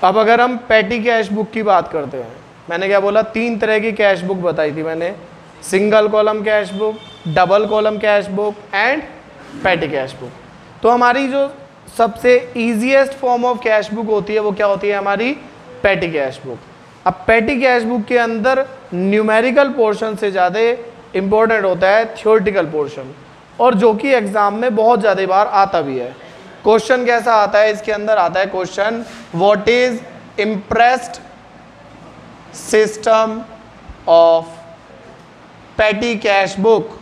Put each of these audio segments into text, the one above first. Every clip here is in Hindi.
अब अगर हम पेटी कैश बुक की बात करते हैं, मैंने क्या बोला, 3 तरह की कैश बुक बताई थी मैंने, single column cash book, double column cash book and पेटी कैश बुक। तो हमारी जो सबसे easiest form of cash book होती है वो क्या होती है, हमारी पेटी कैश बुक। अब पेटी कैश बुक के अंदर न्यूमेरिकल पोर्शन से ज़्यादा इम्पोर्टेंट होता है थियोरेटिकल पोर्शन, और जो कि एग्जाम में बहुत ज़्यादा बार आता भी है। क्वेश्चन कैसा आता है, इसके अंदर आता है question, what is impressed system of petty cash book.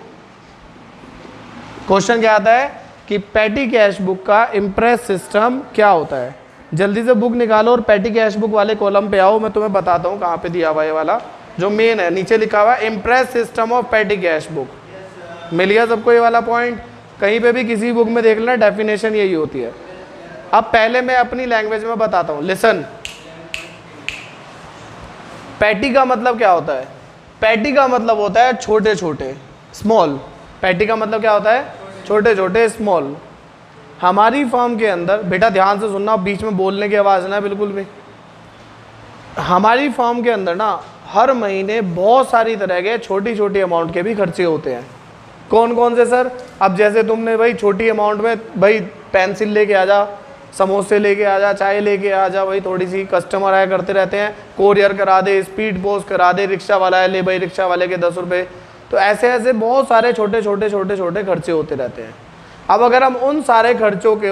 Question क्या आता है कि पेटी कैश बुक का इम्प्रेस सिस्टम क्या होता है। जल्दी से बुक निकालो और पेटी कैश बुक वाले कॉलम पे आओ, मैं तुम्हें बताता हूँ कहाँ पे दिया हुआ है वाला जो मेन है। नीचे लिखा हुआ है imprest system of petty cash book. मिल गया सबको ये वाला पॉइंट? कहीं पे भी किसी बुक में देख लेना, डेफिनेशन यही होती है। अब पहले मैं अपनी लैंग्वेज में बताता हूँ, लिसन। पैटी का मतलब क्या होता है? पैटी का मतलब होता है छोटे छोटे, स्मॉल। पैटी का मतलब क्या होता है? छोटे छोटे, स्मॉल। हमारी फर्म के अंदर, बेटा ध्यान से सुनना, बीच में बोलने की आवाज़ ना बिल्कुल भी। हमारी फर्म के अंदर ना हर महीने बहुत सारी तरह के छोटी छोटी अमाउंट के भी खर्चे होते हैं। कौन कौन से सर? अब जैसे तुमने भाई छोटी अमाउंट में भाई पेंसिल लेके आ जा, समोसे लेके आ जा, चाय लेके आ जा, भाई थोड़ी सी कस्टमर आया करते रहते हैं, कोरियर करा दे, स्पीड पोस्ट करा दे, रिक्शा वाला है ले भाई रिक्शा वाले के 10 रुपये। तो ऐसे ऐसे बहुत सारे छोटे छोटे छोटे छोटे खर्चे होते रहते हैं। अब अगर हम उन सारे खर्चों के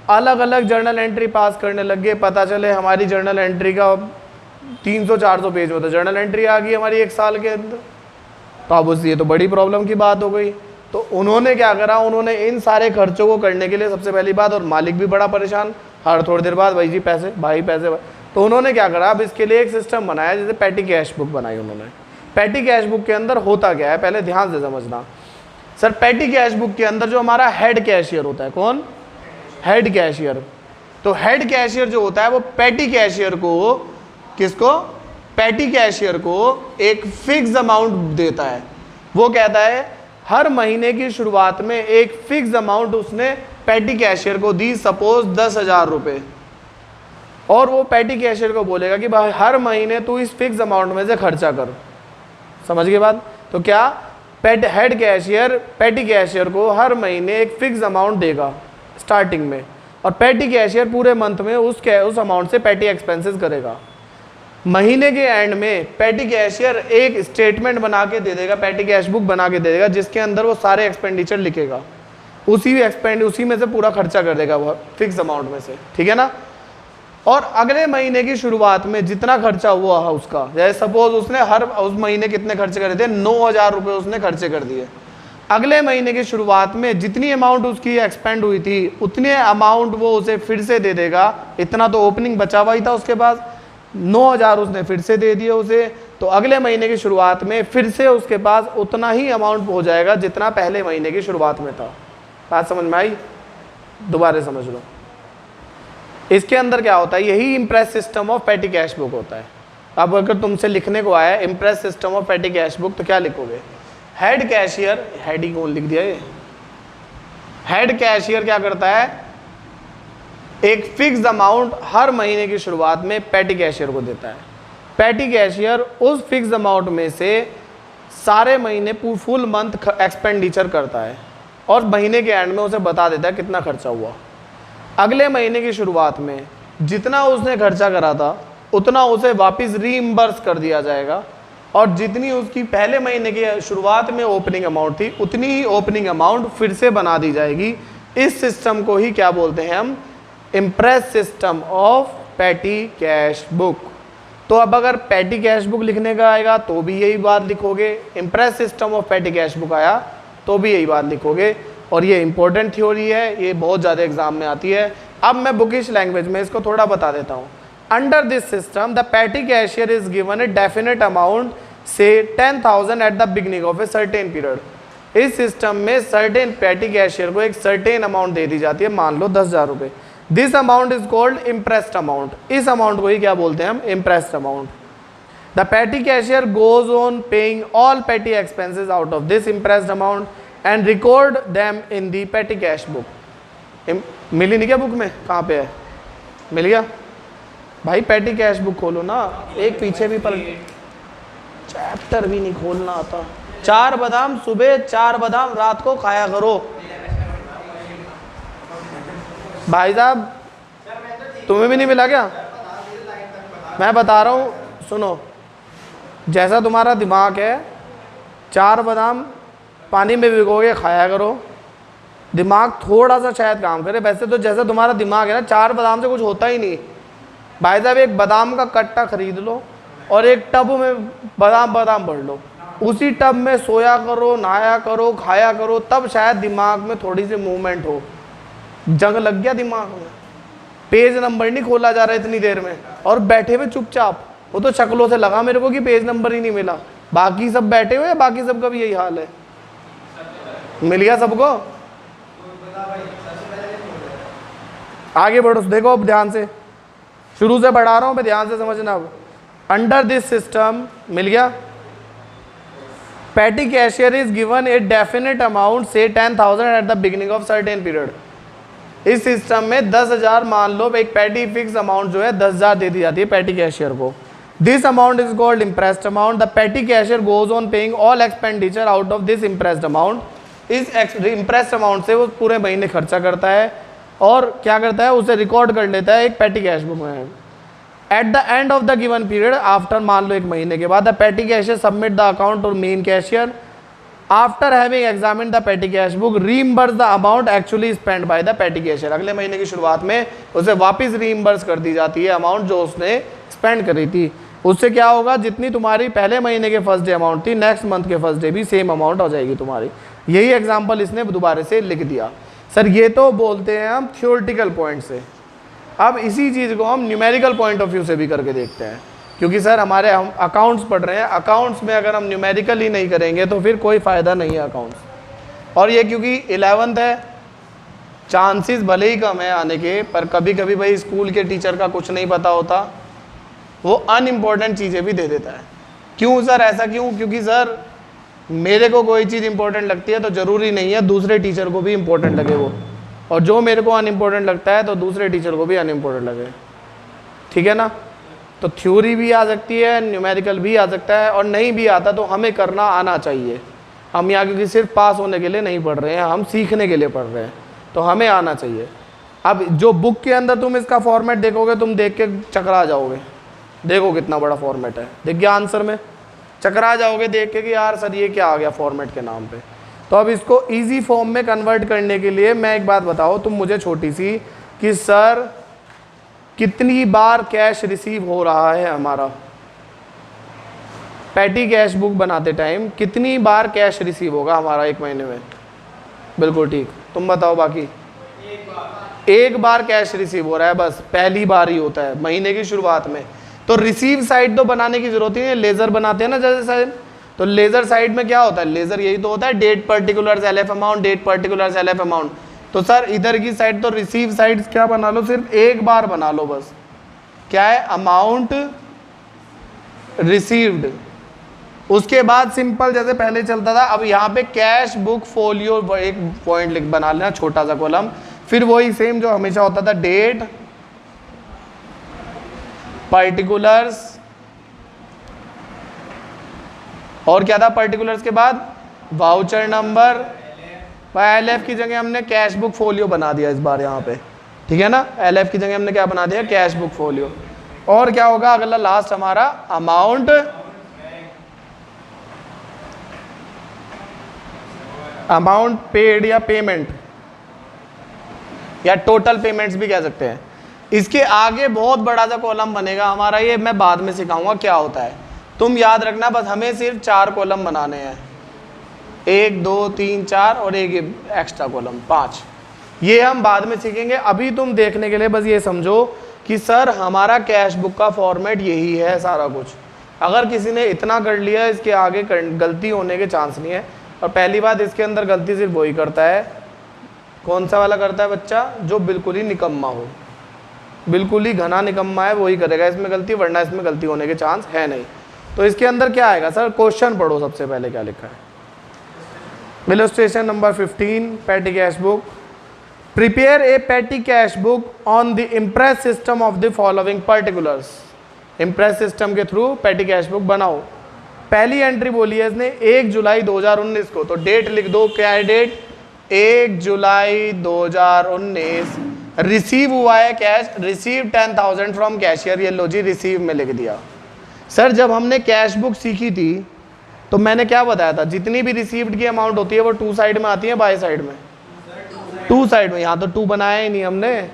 अलग अलग जर्नल एंट्री पास करने लग गए, पता चले हमारी जर्नल एंट्री का 300-400 पेज होता है, जर्नल एंट्री आ गई हमारी 1 साल के अंदर, तो अब ये तो बड़ी प्रॉब्लम की बात हो गई। तो उन्होंने क्या करा, उन्होंने इन सारे खर्चों को करने के लिए सबसे पहली बात, और मालिक भी बड़ा परेशान, हर थोड़ी देर बाद भाई जी पैसे, भाई पैसे, भाई। तो उन्होंने क्या करा, अब इसके लिए एक सिस्टम बनाया, जैसे पेटी कैश बुक बनाई उन्होंने। पेटी कैश बुक के अंदर होता क्या है, पहले ध्यान से समझना सर। पेटी कैश बुक के अंदर जो हमारा हेड कैशियर होता है, कौन? Head cashier. तो हेड कैशियर जो होता है वो पेटी कैशियर को, किसको? पेटी कैशियर को एक फिक्स अमाउंट देता है। वो कहता है हर महीने की शुरुआत में एक फिक्स अमाउंट उसने पेटी कैशियर को दी, सपोज 10,000 रुपये, और वो पेटी कैशियर को बोलेगा कि भाई हर महीने तू इस फिक्स अमाउंट में से खर्चा कर। समझ गए बात? तो क्या हेड कैशियर पेटी कैशियर को हर महीने एक फिक्स अमाउंट देगा स्टार्टिंग में, और पेटी कैशियर पूरे मंथ में उस अमाउंट से पेटी एक्सपेंसेस करेगा। महीने के एंड में पेटी कैशियर एक स्टेटमेंट बना के दे देगा, पेटी कैश बुक बना के दे देगा, जिसके अंदर वो सारे एक्सपेंडिचर लिखेगा, उसी में से पूरा खर्चा कर देगा वो फिक्स अमाउंट में से, ठीक है ना। और अगले महीने की शुरुआत में जितना खर्चा हुआ है उसका, जैसे सपोज उसने उस महीने कितने खर्चे करे थे, 9,000 रुपये उसने खर्चे कर दिए। अगले महीने की शुरुआत में जितनी अमाउंट उसकी एक्सपेंड हुई थी उतने अमाउंट वो उसे फिर से दे देगा। इतना तो ओपनिंग बचा हुआ ही था उसके पास, 9,000 उसने फिर से दे दिए उसे, तो अगले महीने की शुरुआत में फिर से उसके पास उतना ही अमाउंट हो जाएगा जितना पहले महीने की शुरुआत में था। बात समझ में आई? दोबारा समझ लो। इसके अंदर क्या होता है, यही impress system of petty cash book होता है। अब अगर तुमसे लिखने को आया impress system of petty cash book, तो क्या लिखोगे? हेड कैशियर, हेड ही कौन लिख दिया ये? हेड कैशियर क्या करता है, एक फिक्स अमाउंट हर महीने की शुरुआत में पेटी कैशियर को देता है। पेटी कैशियर उस फिक्स अमाउंट में से सारे महीने फुल मंथ एक्सपेंडिचर करता है, और महीने के एंड में उसे बता देता है कितना खर्चा हुआ। अगले महीने की शुरुआत में जितना उसने खर्चा करा था उतना उसे वापस रीइंबर्स कर दिया जाएगा, और जितनी उसकी पहले महीने की शुरुआत में ओपनिंग अमाउंट थी उतनी ही ओपनिंग अमाउंट फिर से बना दी जाएगी। इस सिस्टम को ही क्या बोलते हैं हम? Impress system of petty cash book. तो अब अगर पेटी कैश बुक लिखने का आएगा तो भी यही बात लिखोगे, impress system of petty cash book आया तो भी यही बात लिखोगे, और ये इंपॉर्टेंट थ्योरी है, ये बहुत ज़्यादा एग्जाम में आती है। अब मैं बुकिश लैंग्वेज में इसको थोड़ा बता देता हूँ। Under this system the petty cashier is given a definite amount say 10,000 at the beginning of a certain period. इस सिस्टम में सर्टेन पेटी कैशियर को एक सर्टेन अमाउंट दे दी जाती है, मान लो 10,000 रुपये। This amount is called imprest amount. इस अमाउंट को ही क्या बोलते हैं हम? Imprest amount. The petty cashier goes on paying all petty expenses out of this imprest amount and record them in the petty cash book. मिली नहीं क्या बुक में? कहाँ पे है? मिल गया? भाई पैटी कैश बुक खोलो ना, एक पीछे भी पलट, चैप्टर भी नहीं खोलना आता। 4 बादाम सुबह, 4 बादाम रात को खाया करो। भाई साहब तुम्हें भी नहीं मिला क्या? मैं बता रहा हूँ सुनो, जैसा तुम्हारा दिमाग है 4 बादाम पानी में भिगोगे खाया करो, दिमाग थोड़ा सा शायद काम करे। वैसे तो जैसा तुम्हारा दिमाग है ना, 4 बादाम से कुछ होता ही नहीं। भाई साहब एक बादाम का कट्टा खरीद लो और एक टब में बादाम भर लो, उसी टब में सोया करो, नहाया करो, खाया करो, तब शायद दिमाग में थोड़ी सी मूवमेंट हो। जंग लग गया दिमाग में, पेज नंबर नहीं खोला जा रहा इतनी देर में, और बैठे हुए चुपचाप। वो तो शक्लों से लगा मेरे को कि पेज नंबर ही नहीं मिला। बाकी सब बैठे हुए, बाकी सबका भी यही हाल है। मिल गया सबको? आगे बढ़ो, देखो अब ध्यान से, शुरू से बढ़ा रहा हूं, ध्यान से समझना। अब अंडर दिस सिस्टम, मिल गया? Petty cashier is given a definite amount, say 10,000 at the beginning of certain period. इस सिस्टम में 10,000 मान लो, एक पैटी फिक्स अमाउंट जो है 10,000 दे दी जाती है पैटी कैशियर को। This amount is called imprest amount. The petty cashier goes on paying all expenditure out of this imprest amount. इस इम्प्रेस्ड अमाउंट से वो पूरे महीने खर्चा करता है और क्या करता है, उसे रिकॉर्ड कर लेता है एक पैटी कैश बुक में। At the end of the given period, after मान लो 1 महीने के बाद, the petty cashier submit the account और main cashier after having examine the petty cash book reimburse the amount actually spend by the petty cashier. अगले महीने की शुरुआत में उसे वापस रीइंबर्स कर दी जाती है अमाउंट जो उसने स्पेंड करी थी। उससे क्या होगा, जितनी तुम्हारी पहले महीने के फर्स्ट डे अमाउंट थी, नेक्स्ट मंथ के फर्स्ट डे भी सेम अमाउंट हो जाएगी तुम्हारी। यही एग्जाम्पल इसने दोबारा से लिख दिया। सर ये तो बोलते हैं हम थ्योरेटिकल पॉइंट से, अब इसी चीज़ को हम न्यूमेरिकल पॉइंट ऑफ व्यू से भी करके देखते हैं। क्योंकि सर हमारे हम अकाउंट्स पढ़ रहे हैं, अकाउंट्स में अगर हम न्यूमेरिकल ही नहीं करेंगे तो फिर कोई फ़ायदा नहीं है अकाउंट्स। और ये क्योंकि 11th है, चांसेस भले ही कम है आने के, पर कभी कभी भाई स्कूल के टीचर का कुछ नहीं पता होता, वो अनइम्पॉर्टेंट चीज़ें भी दे देता है। क्यों सर, ऐसा क्यों? क्योंकि सर मेरे को कोई चीज़ इंपॉर्टेंट लगती है तो ज़रूरी नहीं है दूसरे टीचर को भी इंपॉर्टेंट लगे वो, और जो मेरे को अनइम्पॉर्टेंट लगता है तो दूसरे टीचर को भी अनइम्पॉर्टेंट लगे। ठीक है ना? तो थ्योरी भी आ सकती है, न्यूमेरिकल भी आ सकता है, और नहीं भी आता तो हमें करना आना चाहिए। हम यहाँ क्योंकि सिर्फ पास होने के लिए नहीं पढ़ रहे हैं, हम सीखने के लिए पढ़ रहे हैं, तो हमें आना चाहिए। अब जो बुक के अंदर तुम इसका फॉर्मेट देखोगे, तुम देख के चकरा जाओगे। देखो कितना बड़ा फॉर्मेट है, देख गया आंसर में, चकरा जाओगे देख के कि यार सर ये क्या आ गया फॉर्मेट के नाम पे। तो अब इसको इजी फॉर्म में कन्वर्ट करने के लिए मैं एक बात बताओ तुम मुझे छोटी सी, कि सर कितनी बार कैश रिसीव हो रहा है हमारा, पैटी कैश बुक बनाते टाइम कितनी बार कैश रिसीव होगा हमारा 1 महीने में? बिल्कुल ठीक, तुम बताओ बाकी। एक बार कैश रिसीव हो रहा है, बस पहली बार ही होता है महीने की शुरुआत में। तो रिसीव साइड तो बनाने की जरूरत ही नहीं, लेजर बनाते हैं ना जैसे साइड, तो लेजर साइड में क्या होता है, लेजर यही तो होता है, date particulars LF amount, date particulars LF amount. तो सर इधर की साइड तो रिसीव साइड क्या बना लो, सिर्फ एक बार बना लो बस, क्या है, अमाउंट रिसीव्ड। उसके बाद सिंपल जैसे पहले चलता था, अब यहाँ पे कैश बुक फोलियो एक पॉइंट लिख बना लेना, छोटा सा कॉलम, फिर वही सेम जो हमेशा होता था, डेट पर्टिकुलर्स, और क्या था पर्टिकुलर्स के बाद, वाउचर नंबर। एलएफ की जगह हमने कैश बुक फोलियो बना दिया इस बार यहाँ पे, ठीक है ना, एलएफ की जगह हमने क्या बना दिया, कैश बुक फोलियो। और क्या होगा अगला लास्ट हमारा, अमाउंट अमाउंट पेड या पेमेंट, या टोटल पेमेंट्स भी कह सकते हैं। इसके आगे बहुत बड़ा सा कॉलम बनेगा हमारा, ये मैं बाद में सिखाऊंगा क्या होता है, तुम याद रखना बस, हमें सिर्फ 4 कॉलम बनाने हैं, 1 2 3 4 और एक एक्स्ट्रा कॉलम 5, ये हम बाद में सीखेंगे। अभी तुम देखने के लिए बस ये समझो कि सर हमारा कैश बुक का फॉर्मेट यही है सारा कुछ। अगर किसी ने इतना कर लिया, इसके आगे गलती होने के चांस नहीं है। और पहली बात, इसके अंदर गलती सिर्फ वही करता है, कौन सा वाला करता है बच्चा, जो बिल्कुल ही निकम्मा हो, बिल्कुल ही घना निकम्मा है वही करेगा इसमें गलती, वरना इसमें गलती होने के चांस है नहीं। तो इसके अंदर क्या आएगा सर, क्वेश्चन पढ़ो सबसे पहले क्या लिखा है। Illustration number 15, patty cash book. Prepare a पेटी cash book on the impress system of the following particulars. Impress system के थ्रू पेटी कैश बुक बनाओ। पहली एंट्री बोली है इसने 1 जुलाई 2019 को, तो डेट लिख दो, क्या है डेट, 1 जुलाई 2019। रिसीव हुआ है कैश, रिसीव 10,000 फ्रॉम कैशियर, ये लो जी रिसीव में लिख दिया। सर जब हमने कैश बुक सीखी थी तो मैंने क्या बताया था, जितनी भी रिसीव्ड की अमाउंट होती है वो 2 साइड में आती है, बाय साइड में 2 साइड में। यहाँ तो 2 बनाया ही नहीं हमने,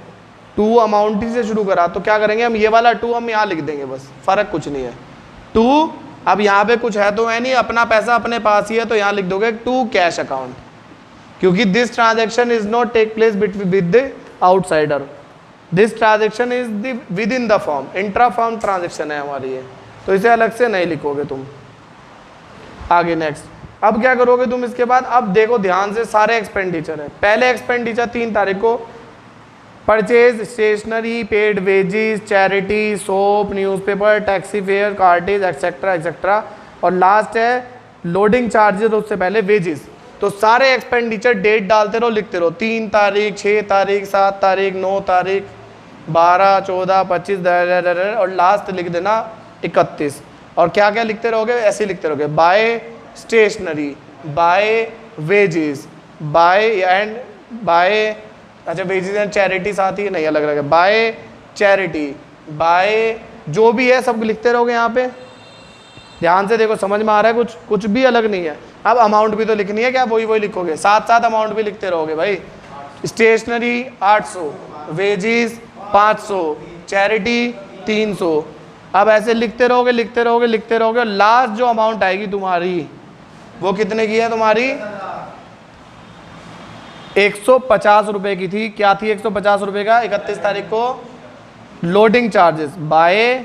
2 अमाउंट ही से शुरू करा, तो क्या करेंगे हम, ये वाला 2 हम यहाँ लिख देंगे, बस फर्क कुछ नहीं है। 2 अब यहाँ पे कुछ है तो है नहीं, अपना पैसा अपने पास ही है, तो यहाँ लिख दोगे 2 कैश अकाउंट, क्योंकि this transaction is not take place with the outsider, this transaction is within the firm, intra firm transaction है हमारी ये, तो इसे अलग से नहीं लिखोगे तुम। आगे नेक्स्ट, अब क्या करोगे तुम इसके बाद, अब देखो ध्यान से, सारे एक्सपेंडिचर है। पहले एक्सपेंडिचर 3 तारीख को purchase stationery, paid wages, charity, soap, newspaper, taxi fare, cartage etcetera etcetera, और लास्ट है लोडिंग चार्जेस, उससे पहले वेजेस। तो सारे एक्सपेंडिचर डेट डालते रहो, लिखते रहो, 3 तारीख, 6 तारीख, 7 तारीख, 9 तारीख, 12, 14, 25 और लास्ट लिख देना 31। और क्या क्या लिखते रहोगे, ऐसे लिखते रहोगे, by stationery, by wages, by and by, अच्छा वेजेस एंड चैरिटी साथ ही नहीं, अलग अलग है, बाय चैरिटी, बाय जो भी है सब लिखते रहोगे यहाँ पे। ध्यान से देखो, समझ में आ रहा है कुछ, कुछ भी अलग नहीं है। अब अमाउंट भी तो लिखनी है, क्या वही वही लिखोगे, साथ साथ अमाउंट भी लिखते रहोगे भाई। Stationery 800, wages 500, charity 300। अब ऐसे लिखते रहोगे लिखते रहोगे लिखते रहोगे, और लास्ट जो अमाउंट आएगी तुम्हारी वो कितने की है, तुम्हारी 150 रुपए की थी। क्या थी 150 रुपए का, 31 तारीख को loading charges, by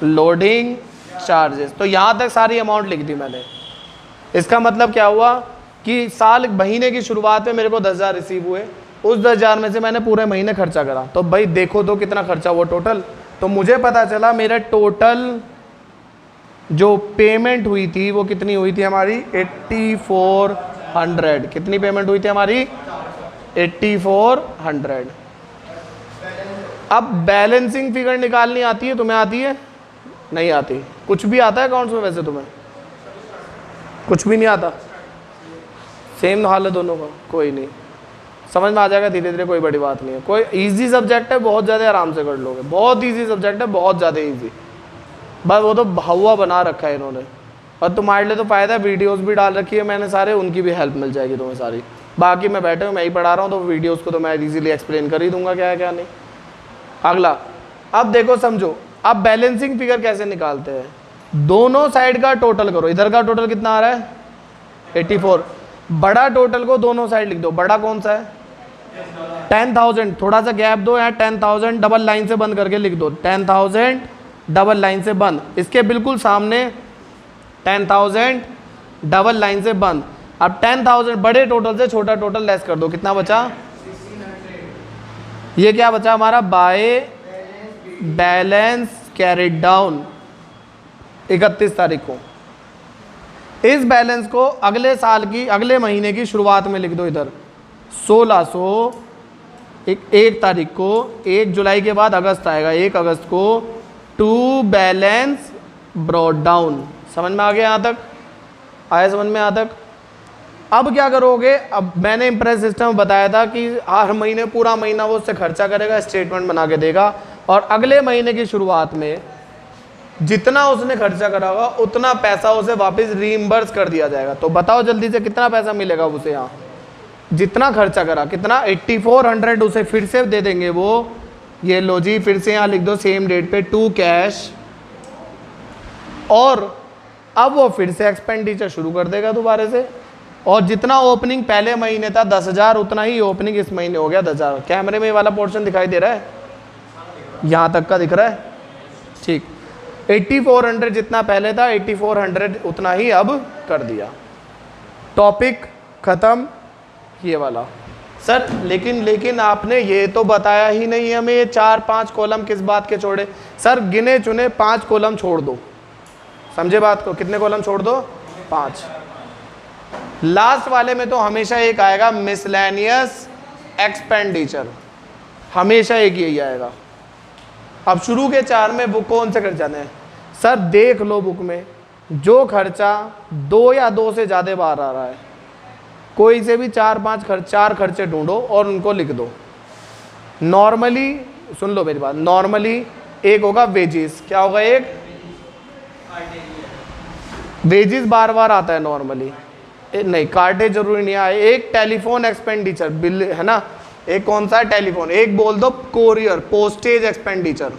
loading charges. तो यहां तक सारी अमाउंट लिख दी मैंने। इसका मतलब क्या हुआ कि साल महीने की शुरुआत में मेरे को 10,000 रिसीव हुए, उस 10,000 में से मैंने पूरे महीने खर्चा करा, तो भाई देखो तो कितना खर्चा हुआ टोटल। तो मुझे पता चला मेरा टोटल जो पेमेंट हुई थी वो कितनी हुई थी हमारी, 8400। कितनी पेमेंट हुई थी हमारी, 8400। अब बैलेंसिंग फिगर निकालनी आती है, तुम्हें आती है, नहीं आती। कुछ भी आता है अकाउंट्स में वैसे तुम्हें, कुछ भी नहीं आता, सेम हाल है दोनों का, कोई नहीं, समझ में आ जाएगा धीरे धीरे, कोई बड़ी बात नहीं है। कोई इजी सब्जेक्ट है, बहुत ज़्यादा आराम से कर लोगे, बहुत इजी सब्जेक्ट है, बहुत ज़्यादा इजी, बस वो तो हवा बना रखा है इन्होंने। और तुम्हारे लिए तो फ़ायदा है, वीडियोस भी डाल रखी है मैंने सारे, उनकी भी हेल्प मिल जाएगी तुम्हें सारी। बाकी मैं बैठे हूँ, मैं ही पढ़ा रहा हूँ, तो वीडियोस को तो मैं इजीली एक्सप्लेन कर ही दूंगा क्या है क्या नहीं। अगला, अब देखो समझो, अब बैलेंसिंग फिगर कैसे निकालते हैं, दोनों साइड का टोटल करो। इधर का टोटल कितना आ रहा है, 84। बड़ा टोटल को दोनों साइड लिख दो। बड़ा कौन सा है, 10,000। थोड़ा सा गैप दो यहाँ, 10,000 डबल लाइन से बंद करके लिख दो, 10,000 डबल लाइन से बंद। इसके बिल्कुल सामने 10,000 डबल लाइन से बंद। अब 10,000 बड़े टोटल से छोटा टोटल लेस कर दो, कितना बचा, ये क्या बचा हमारा, बाय बैलेंस कैरिड डाउन 31 तारीख को। इस बैलेंस को अगले साल की, अगले महीने की शुरुआत में लिख दो इधर, 1600। 1 तारीख को, 1 जुलाई के बाद अगस्त आएगा, 1 अगस्त को टू बैलेंस ब्रॉट डाउन। समझ में आ गया यहाँ तक, आया समझ में यहाँ तक। अब क्या करोगे, अब मैंने इम्प्रेस सिस्टम बताया था कि हर महीने पूरा महीना वो उससे खर्चा करेगा, स्टेटमेंट बना के देगा, और अगले महीने की शुरुआत में जितना उसने खर्चा करा होगा उतना पैसा उसे वापस रीइंबर्स कर दिया जाएगा। तो बताओ जल्दी से कितना पैसा मिलेगा उसे, यहाँ जितना खर्चा करा, कितना, 8400 उसे फिर से दे देंगे वो। ये लो जी, फिर से यहाँ लिख दो सेम डेट पे 2 कैश, और अब वो फिर से एक्सपेंडिचर शुरू कर देगा दोबारा से। और जितना ओपनिंग पहले महीने था 10,000, उतना ही ओपनिंग इस महीने हो गया 10,000। कैमरे में ये वाला पोर्शन दिखाई दे रहा है, यहाँ तक का दिख रहा है, ठीक। 8400 जितना पहले था, 8400 उतना ही अब कर दिया। टॉपिक खत्म ये वाला। सर लेकिन आपने ये तो बताया ही नहीं हमें, ये 4-5 कॉलम किस बात के छोड़े। सर गिने चुने 5 कॉलम छोड़ दो, समझे बात को, कितने कॉलम छोड़ दो, 5। लास्ट वाले में तो हमेशा एक आएगा मिसलेनियस एक्सपेंडिचर, हमेशा एक यही आएगा। अब शुरू के 4 में बुक कौन से खर्चा हैं सर, देख लो बुक में जो खर्चा 2 या 2 से ज़्यादा बार आ रहा है, कोई से भी 4 खर्चे ढूंढो और उनको लिख दो। नॉर्मली सुन लो मेरी बात, नॉर्मली एक होगा वेजेस, क्या होगा, एक वेजेस बार बार आता है नॉर्मली, नहीं कार्टेज जरूरी नहीं आए। एक टेलीफोन एक्सपेंडिचर बिल है ना, एक कौन सा है, टेलीफोन। एक बोल दो कोरियर, पोस्टेज एक्सपेंडिचर,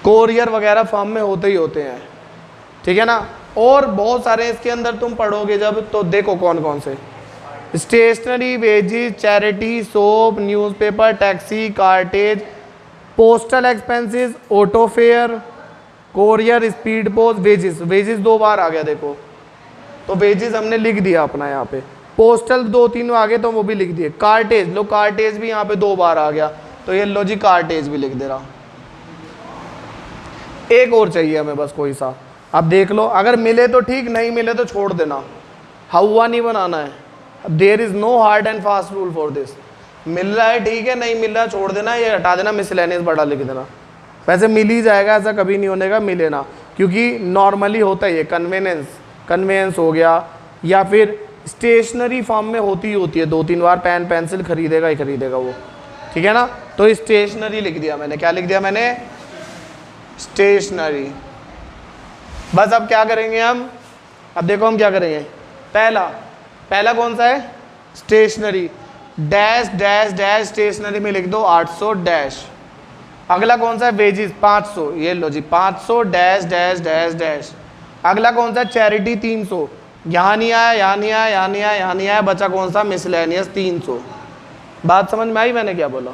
कोरियर वगैरह फॉर्म में होते ही होते हैं, ठीक है ना। और बहुत सारे इसके अंदर तुम पढ़ोगे जब, तो देखो कौन कौन से, stationery, wages, charity, soap, newspaper, taxi, cartage, postal expenses, auto fare, courier, speed post, wages. Wages 2 बार आ गया देखो, तो वेजेस हमने लिख दिया अपना यहाँ पे। पोस्टल 2-3 आ गए तो वो भी लिख दिए। कार्टेज लो, कार्टेज भी यहाँ पे 2 बार आ गया, तो ये लो जी कार्टेज भी लिख दे रहा। एक और चाहिए हमें बस कोई सा, अब देख लो, अगर मिले तो ठीक, नहीं मिले तो छोड़ देना, हवा नहीं बनाना है। There is no hard and fast rule for this. मिल रहा है ठीक है, नहीं मिल रहा छोड़ देना, ये हटा देना, मिसलेनियस बड़ा लिख देना। वैसे मिल ही जाएगा, ऐसा कभी नहीं होने का मिले ना, क्योंकि नॉर्मली होता है ये कन्वेंस हो गया, या फिर स्टेशनरी फॉर्म में होती ही होती है, 2-3 बार पेन पेंसिल खरीदेगा ही खरीदेगा वो, ठीक है ना। तो स्टेशनरी लिख दिया मैंने, क्या लिख दिया मैंने, स्टेशनरी। बस अब क्या करेंगे हम, अब देखो हम क्या करेंगे। पहला कौन सा है, stationery, dash dash dash, stationery में लिख दो 800 डैश। अगला कौन सा है, वेजेस 500, ये लो जी 500 डैश डैश डैश डैश। अगला कौन सा है, चैरिटी 300, यहाँ नहीं आया, यहाँ नहीं आया, यहाँ नहीं आया, यहाँ नहीं आया, बचा कौन सा, मिसलेनियस 300। बात समझ में आई मैंने क्या बोला।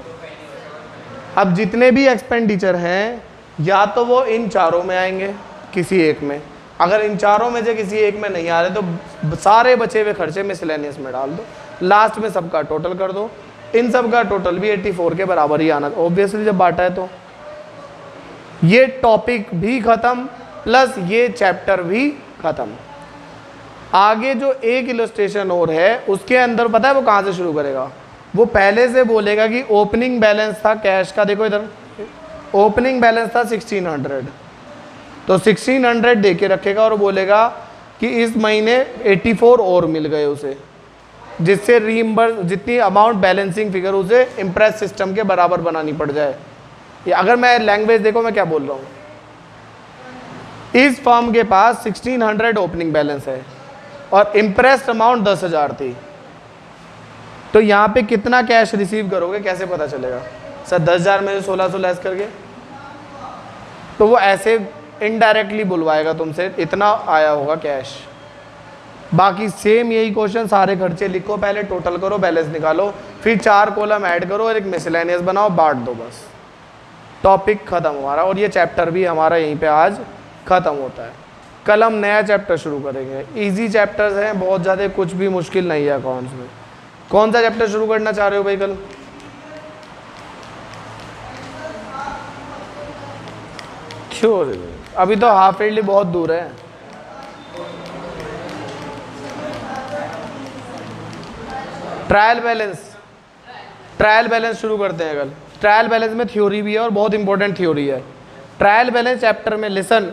अब जितने भी एक्सपेंडिचर हैं, या तो वो इन चारों में आएंगे किसी एक में, अगर इन चारों में से किसी एक में नहीं आ रहे तो सारे बचे हुए खर्चे मिसलेनियस में डाल दो, लास्ट में सबका टोटल कर दो। इन सब का टोटल भी 84 के बराबर ही आना, ऑब्वियसली जब बांटा है तो। ये टॉपिक भी खत्म, प्लस ये चैप्टर भी खत्म। आगे जो एक इलस्ट्रेशन और है उसके अंदर पता है वो कहाँ से शुरू करेगा, वो पहले से बोलेगा कि ओपनिंग बैलेंस था कैश का, देखो इधर ओपनिंग बैलेंस था 1600, तो 1600 दे के रखेगा और बोलेगा कि इस महीने 84 और मिल गए उसे, जिससे रीइंबर्स जितनी अमाउंट बैलेंसिंग फिगर उसे इम्प्रेस सिस्टम के बराबर बनानी पड़ जाए। ये अगर मैं लैंग्वेज देखो मैं क्या बोल रहा हूँ, इस फर्म के पास 1600 ओपनिंग बैलेंस है और इम्प्रेस्ड अमाउंट 10,000 थी, तो यहाँ पे कितना कैश रिसीव करोगे कैसे पता चलेगा सर, 10,000 में से 1600 लेस करके, तो वो ऐसे इनडायरेक्टली बुलवाएगा तुमसे, इतना आया होगा कैश। बाकी सेम यही क्वेश्चन, सारे खर्चे लिखो, पहले टोटल करो, बैलेंस निकालो, फिर 4 कॉलम ऐड करो और एक मिसलेनियस बनाओ, बांट दो, बस टॉपिक खत्म हमारा। और ये चैप्टर भी हमारा यहीं पे आज खत्म होता है। कल हम नया चैप्टर शुरू करेंगे, इजी चैप्टर्स हैं बहुत ज़्यादा, कुछ भी मुश्किल नहीं है अकाउंट्स में। कौन सा चैप्टर शुरू करना चाह रहे हो भाई कल? क्यों, अभी तो हाफ ईयरली बहुत दूर है। ट्रायल बैलेंस शुरू करते हैं कल। ट्रायल बैलेंस में थ्योरी भी है और बहुत इंपॉर्टेंट थ्योरी है। ट्रायल बैलेंस चैप्टर में लिसन,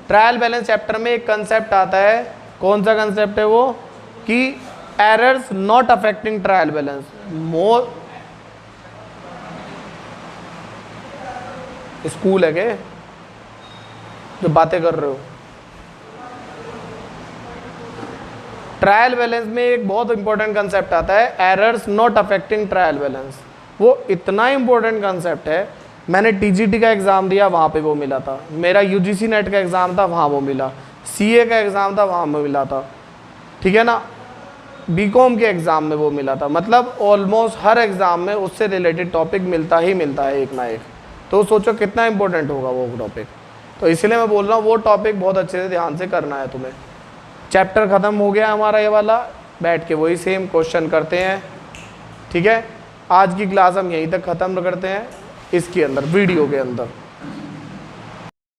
ट्रायल बैलेंस चैप्टर में एक कंसेप्ट आता है, कौन सा कंसेप्ट है वो, कि errors not affecting trial balance. More school है के जो बातें कर रहे हो। ट्रायल बैलेंस में एक बहुत इंपॉर्टेंट कंसेप्ट आता है, errors not affecting trial balance. वो इतना इंपॉर्टेंट कंसेप्ट है, मैंने टीजीटी का एग्ज़ाम दिया वहाँ पे वो मिला था, मेरा यूजीसी नेट का एग्ज़ाम था वहाँ वो मिला, सीए का एग्ज़ाम था वहाँ में मिला था, ठीक है ना, बीकॉम के एग्ज़ाम में वो मिला था। मतलब ऑलमोस्ट हर एग्ज़ाम में उससे रिलेटेड टॉपिक मिलता ही मिलता है एक ना एक। तो सोचो कितना इंपॉर्टेंट होगा वो टॉपिक। तो इसलिए मैं बोल रहा हूँ वो टॉपिक बहुत अच्छे से ध्यान से करना है तुम्हें। चैप्टर ख़त्म हो गया हमारा ये वाला, बैठ के वही सेम क्वेश्चन करते हैं, ठीक है। आज की क्लास हम यहीं तक ख़त्म करते हैं, इसके अंदर वीडियो के अंदर।